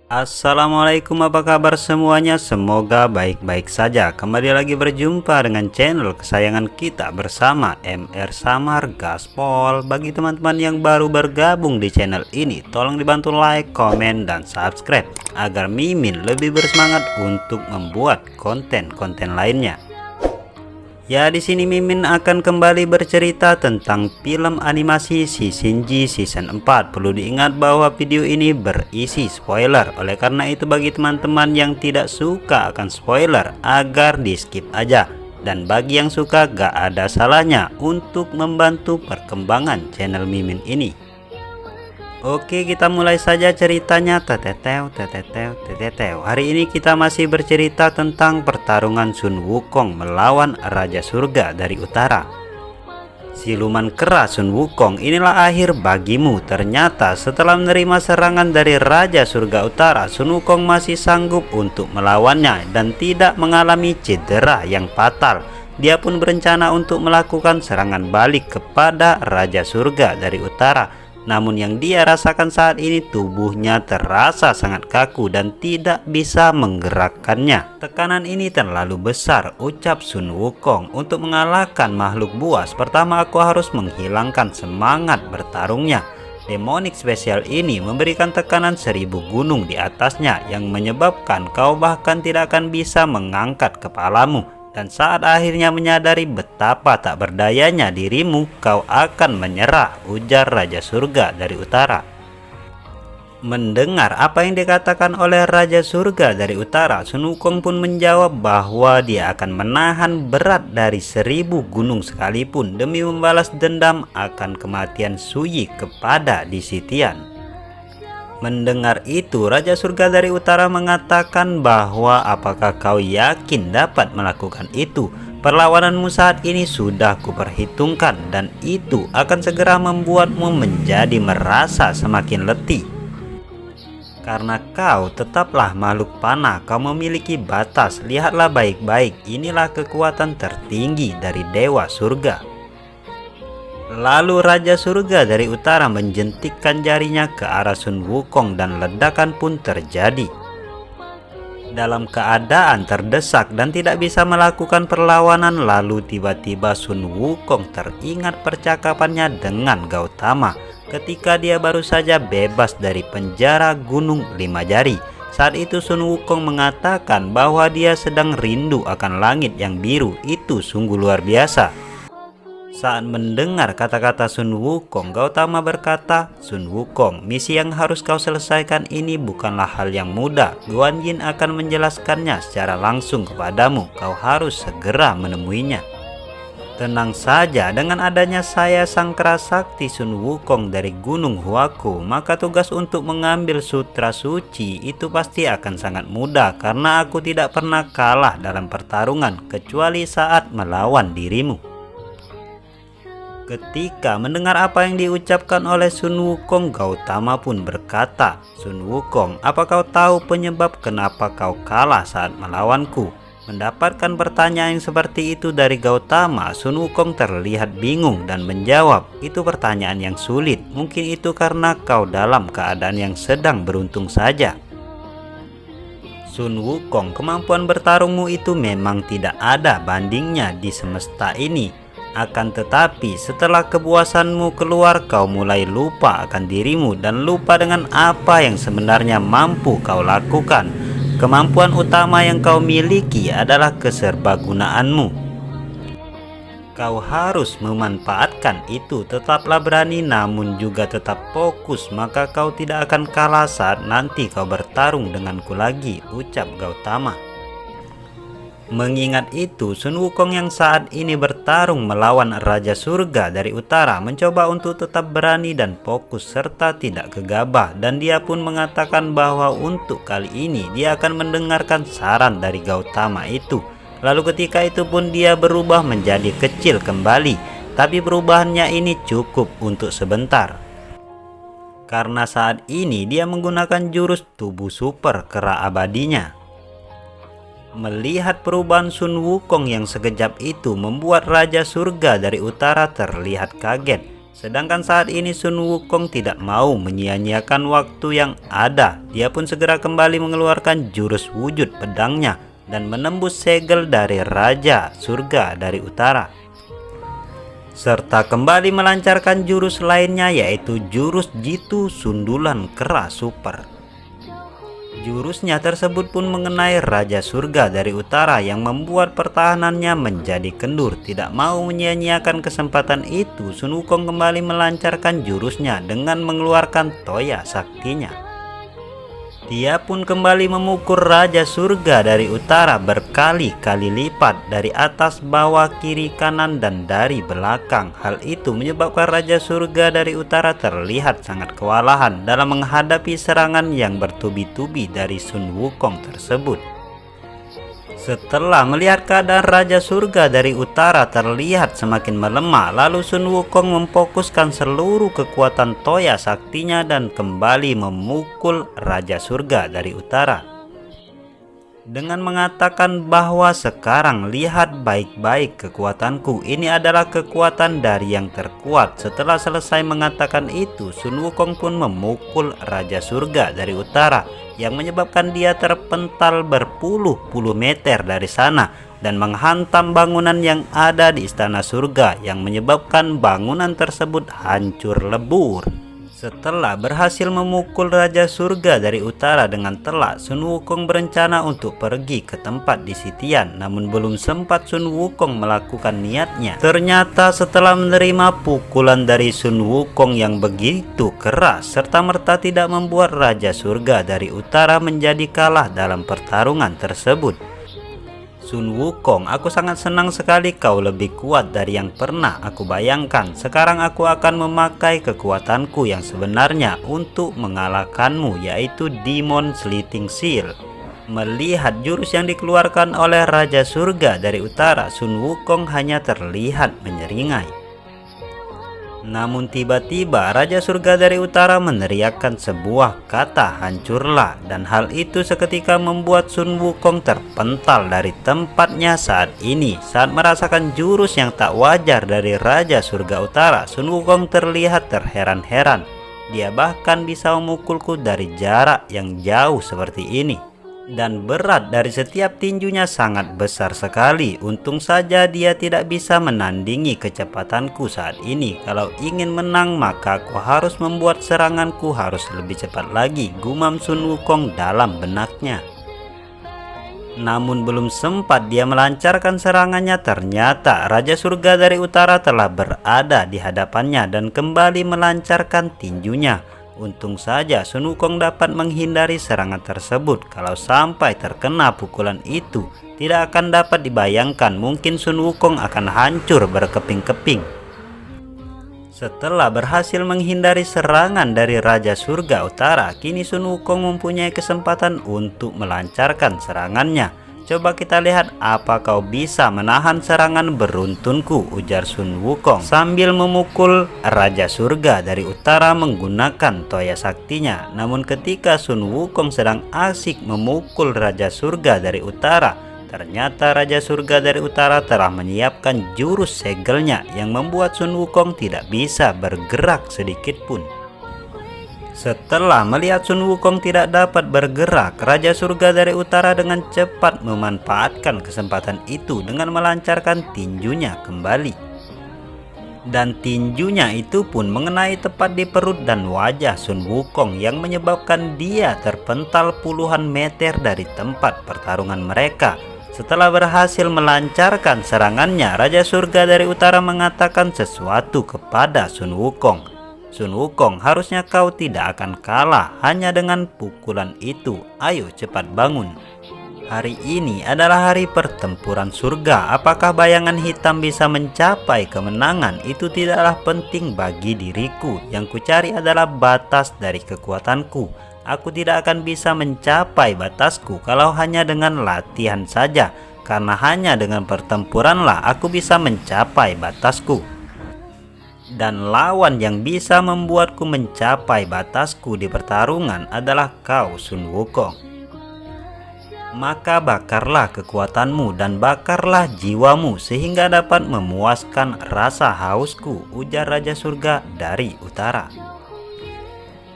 Assalamualaikum, apa kabar semuanya? Semoga baik-baik saja. Kembali lagi berjumpa dengan channel kesayangan kita bersama MR Samar Gaspol. Bagi teman-teman yang baru bergabung di channel ini, tolong dibantu like, komen, dan subscribe agar Mimin lebih bersemangat untuk membuat konten-konten lainnya. Ya, di sini Mimin akan kembali bercerita tentang film animasi Shinji Season 4. Perlu diingat bahwa video ini berisi spoiler. Oleh karena itu bagi teman-teman yang tidak suka akan spoiler agar di skip aja. Dan bagi yang suka gak ada salahnya untuk membantu perkembangan channel Mimin ini. Oke, kita mulai saja ceritanya. Hari ini kita masih bercerita tentang pertarungan Sun Wukong melawan Raja Surga dari Utara. Siluman kera Sun Wukong, inilah akhir bagimu. Ternyata setelah menerima serangan dari Raja Surga Utara, Sun Wukong masih sanggup untuk melawannya dan tidak mengalami cedera yang fatal. Dia pun berencana untuk melakukan serangan balik kepada Raja Surga dari Utara. Namun yang dia rasakan saat ini, tubuhnya terasa sangat kaku dan tidak bisa menggerakkannya. Tekanan ini terlalu besar, ucap Sun Wukong. Untuk mengalahkan makhluk buas, pertama aku harus menghilangkan semangat bertarungnya. Demonic Special ini memberikan tekanan 1000 gunung di atasnya yang menyebabkan kau bahkan tidak akan bisa mengangkat kepalamu. Dan saat akhirnya menyadari betapa tak berdayanya dirimu, kau akan menyerah, ujar Raja Surga dari Utara. Mendengar apa yang dikatakan oleh Raja Surga dari Utara, Sun Wukong pun menjawab bahwa dia akan menahan berat dari 1000 gunung sekalipun demi membalas dendam akan kematian Suyi kepada Disitian. Mendengar itu, Raja Surga dari Utara mengatakan bahwa apakah kau yakin dapat melakukan itu? Perlawananmu saat ini sudah kuperhitungkan dan itu akan segera membuatmu menjadi merasa semakin letih. Karena kau tetaplah makhluk panah, kau memiliki batas. Lihatlah baik-baik, inilah kekuatan tertinggi dari Dewa Surga. Lalu Raja Surga dari Utara menjentikkan jarinya ke arah Sun Wukong dan ledakan pun terjadi. Dalam keadaan terdesak dan tidak bisa melakukan perlawanan, lalu tiba-tiba Sun Wukong teringat percakapannya dengan Gautama ketika dia baru saja bebas dari penjara Gunung Lima Jari. Saat itu Sun Wukong mengatakan bahwa dia sedang rindu akan langit yang biru. Itu sungguh luar biasa. Saat mendengar kata-kata Sun Wukong, Gautama berkata, "Sun Wukong, misi yang harus kau selesaikan ini bukanlah hal yang mudah. Guan Yin akan menjelaskannya secara langsung kepadamu. Kau harus segera menemuinya." Tenang saja, dengan adanya saya sang kera sakti Sun Wukong dari Gunung Huaku, maka tugas untuk mengambil sutra suci itu pasti akan sangat mudah karena aku tidak pernah kalah dalam pertarungan kecuali saat melawan dirimu. Ketika mendengar apa yang diucapkan oleh Sun Wukong, Gautama pun berkata, "Sun Wukong, apa kau tahu penyebab kenapa kau kalah saat melawanku?" Mendapatkan pertanyaan yang seperti itu dari Gautama, Sun Wukong terlihat bingung dan menjawab, "Itu pertanyaan yang sulit. Mungkin itu karena kau dalam keadaan yang sedang beruntung saja." Sun Wukong, kemampuan bertarungmu itu memang tidak ada bandingnya di semesta ini. Akan tetapi setelah kepuasanmu keluar, kau mulai lupa akan dirimu dan lupa dengan apa yang sebenarnya mampu kau lakukan. Kemampuan utama yang kau miliki adalah keserbagunaanmu. Kau harus memanfaatkan itu. Tetaplah berani namun juga tetap fokus, maka kau tidak akan kalah saat nanti kau bertarung denganku lagi, ucap Gautama. Mengingat itu, Sun Wukong yang saat ini bertarung melawan Raja Surga dari Utara mencoba untuk tetap berani dan fokus serta tidak gegabah, dan dia pun mengatakan bahwa untuk kali ini dia akan mendengarkan saran dari Gautama itu. Lalu ketika itu pun dia berubah menjadi kecil kembali, tapi perubahannya ini cukup untuk sebentar. Karena saat ini dia menggunakan jurus tubuh super kera abadinya. Melihat perubahan Sun Wukong yang sekejap itu membuat Raja Surga dari Utara terlihat kaget. Sedangkan saat ini Sun Wukong tidak mau menyia-nyiakan waktu yang ada. Dia pun segera kembali mengeluarkan jurus wujud pedangnya dan menembus segel dari Raja Surga dari Utara, serta kembali melancarkan jurus lainnya, yaitu jurus Jitu Sundulan Kera Super. Jurusnya tersebut pun mengenai Raja Surga dari Utara yang membuat pertahanannya menjadi kendur. Tidak mau menyia-nyiakan kesempatan itu, Sun Wukong kembali melancarkan jurusnya dengan mengeluarkan Toya Saktinya. Dia pun kembali memukul Raja Surga dari Utara berkali-kali lipat dari atas, bawah, kiri, kanan, dan dari belakang. Hal itu menyebabkan Raja Surga dari Utara terlihat sangat kewalahan dalam menghadapi serangan yang bertubi-tubi dari Sun Wukong tersebut. Setelah melihat keadaan Raja Surga dari Utara terlihat semakin melemah, lalu Sun Wukong memfokuskan seluruh kekuatan Toya Saktinya dan kembali memukul Raja Surga dari Utara, dengan mengatakan bahwa sekarang lihat baik-baik kekuatanku, ini adalah kekuatan dari yang terkuat. Setelah selesai mengatakan itu, Sun Wukong pun memukul Raja Surga dari Utara yang menyebabkan dia terpental berpuluh-puluh meter dari sana dan menghantam bangunan yang ada di Istana Surga yang menyebabkan bangunan tersebut hancur lebur. Setelah berhasil memukul Raja Surga dari Utara dengan telak, Sun Wukong berencana untuk pergi ke tempat di Sitian. Namun belum sempat Sun Wukong melakukan niatnya, ternyata setelah menerima pukulan dari Sun Wukong yang begitu keras, serta merta tidak membuat Raja Surga dari Utara menjadi kalah dalam pertarungan tersebut. Sun Wukong, aku sangat senang sekali kau lebih kuat dari yang pernah aku bayangkan. Sekarang aku akan memakai kekuatanku yang sebenarnya untuk mengalahkanmu, yaitu Demon Slitting Seal. Melihat jurus yang dikeluarkan oleh Raja Surga dari Utara, Sun Wukong hanya terlihat menyeringai. Namun tiba-tiba Raja Surga dari Utara meneriakkan sebuah kata hancurlah, dan hal itu seketika membuat Sun Wukong terpental dari tempatnya saat ini. Saat merasakan jurus yang tak wajar dari Raja Surga Utara, Sun Wukong terlihat terheran-heran. Dia bahkan bisa memukulku dari jarak yang jauh seperti ini. Dan berat dari setiap tinjunya sangat besar sekali. Untung saja dia tidak bisa menandingi kecepatanku saat ini. Kalau ingin menang maka aku harus membuat seranganku harus lebih cepat lagi, gumam Sun Wukong dalam benaknya. Namun belum sempat dia melancarkan serangannya, ternyata Raja Surga dari Utara telah berada di hadapannya dan kembali melancarkan tinjunya. Untung saja Sun Wukong dapat menghindari serangan tersebut. Kalau sampai terkena pukulan itu, tidak akan dapat dibayangkan, mungkin Sun Wukong akan hancur berkeping-keping. Setelah berhasil menghindari serangan dari Raja Surga Utara, kini Sun Wukong mempunyai kesempatan untuk melancarkan serangannya. Coba kita lihat apa kau bisa menahan serangan beruntunku, ujar Sun Wukong sambil memukul Raja Surga dari Utara menggunakan Toya Saktinya. Namun ketika Sun Wukong sedang asik memukul Raja Surga dari Utara, ternyata Raja Surga dari Utara telah menyiapkan jurus segelnya yang membuat Sun Wukong tidak bisa bergerak sedikit pun. Setelah melihat Sun Wukong tidak dapat bergerak, Raja Surga dari Utara dengan cepat memanfaatkan kesempatan itu dengan melancarkan tinjunya kembali. Dan tinjunya itu pun mengenai tepat di perut dan wajah Sun Wukong yang menyebabkan dia terpental puluhan meter dari tempat pertarungan mereka. Setelah berhasil melancarkan serangannya, Raja Surga dari Utara mengatakan sesuatu kepada Sun Wukong. Sun Wukong, harusnya kau tidak akan kalah hanya dengan pukulan itu. Ayo cepat bangun. Hari ini adalah hari pertempuran surga. Apakah bayangan hitam bisa mencapai kemenangan? Itu tidaklah penting bagi diriku. Yang kucari adalah batas dari kekuatanku. Aku tidak akan bisa mencapai batasku kalau hanya dengan latihan saja. Karena hanya dengan pertempuranlah aku bisa mencapai batasku. Dan lawan yang bisa membuatku mencapai batasku di pertarungan adalah kau, Sun Wukong. Maka bakarlah kekuatanmu dan bakarlah jiwamu sehingga dapat memuaskan rasa hausku, ujar Raja Surga dari Utara.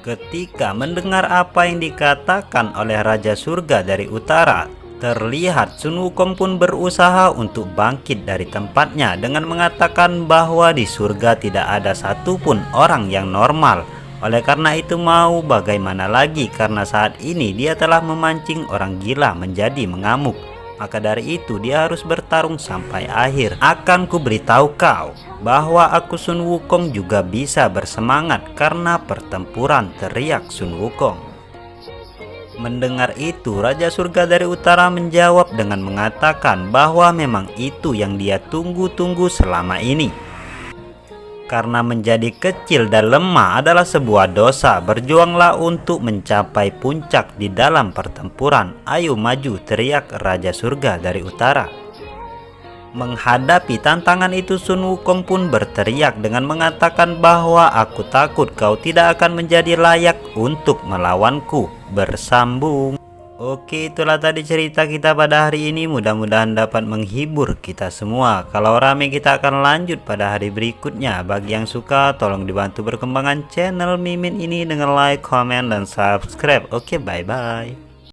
Ketika mendengar apa yang dikatakan oleh Raja Surga dari Utara, terlihat Sun Wukong pun berusaha untuk bangkit dari tempatnya dengan mengatakan bahwa di surga tidak ada satupun orang yang normal. Oleh karena itu mau bagaimana lagi, karena saat ini dia telah memancing orang gila menjadi mengamuk. Maka dari itu dia harus bertarung sampai akhir. Akan ku beritahu kau bahwa aku Sun Wukong juga bisa bersemangat karena pertempuran, teriak Sun Wukong. Mendengar itu, Raja Surga dari Utara menjawab dengan mengatakan bahwa memang itu yang dia tunggu-tunggu selama ini. Karena menjadi kecil dan lemah adalah sebuah dosa, berjuanglah untuk mencapai puncak di dalam pertempuran. Ayo maju, teriak Raja Surga dari Utara. Menghadapi tantangan itu, Sun Wukong pun berteriak dengan mengatakan bahwa aku takut kau tidak akan menjadi layak untuk melawanku. Bersambung. Oke, itulah tadi cerita kita pada hari ini. Mudah-mudahan dapat menghibur kita semua. Kalau rame kita akan lanjut pada hari berikutnya. Bagi yang suka tolong dibantu perkembangan channel Mimin ini dengan like, comment, dan subscribe. Oke, bye-bye.